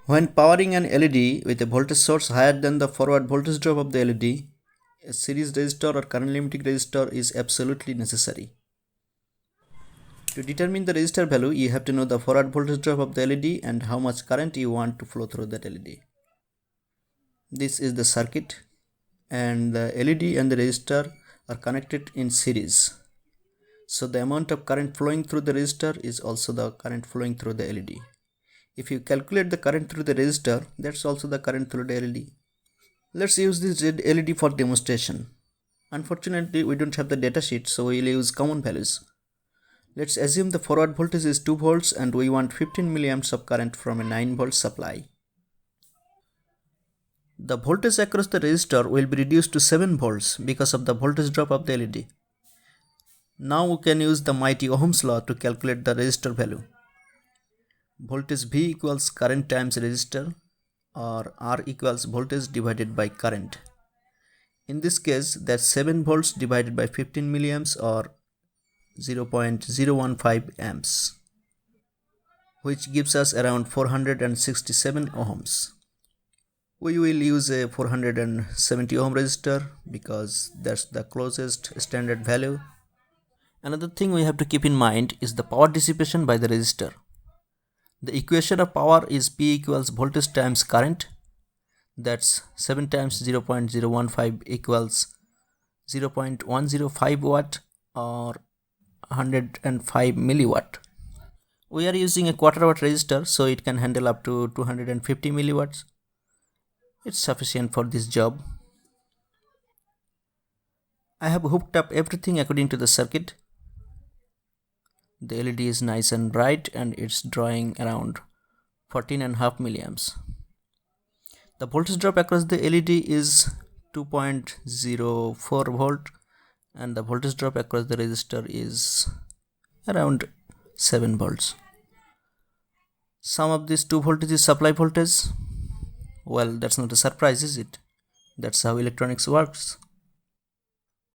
When powering an LED with a voltage source higher than the forward voltage drop of the LED, a series resistor or current limiting resistor is absolutely necessary. To determine the resistor value, you have to know the forward voltage drop of the LED and how much current you want to flow through that LED. This is the circuit, and the LED and the resistor are connected in series. So the amount of current flowing through the resistor is also the current flowing through the LED. If you calculate the current through the resistor, that's also the current through the LED. Let's use this red LED for demonstration. Unfortunately, we don't have the datasheet, so we'll use common values. Let's assume the forward voltage is 2 volts and we want 15 milliamps of current from a 9 volt supply. The voltage across the resistor will be reduced to 7 volts because of the voltage drop of the LED. Now we can use the mighty Ohm's law to calculate the resistor value. Voltage V equals current times resistor, or R equals voltage divided by current. In this case, that's 7 volts divided by 15 milliamps, or 0.015 amps, which gives us around 467 ohms. We will use a 470 ohm resistor because that's the closest standard value. Another thing we have to keep in mind is the power dissipation by the resistor. The equation of power is P equals voltage times current. That's 7 times 0.015 equals 0.105 watt, or 105 milliwatt. We are using a quarter watt resistor, so it can handle up to 250 milliwatts. It's sufficient for this job. I have hooked up everything according to the circuit. The LED is nice and bright and it's drawing around 14.5 milliamps. The voltage drop across the LED is 2.04 volt and the voltage drop across the resistor is around 7 volts. Sum of these two voltages is supply voltage. Well, that's not a surprise, is it? That's how electronics works.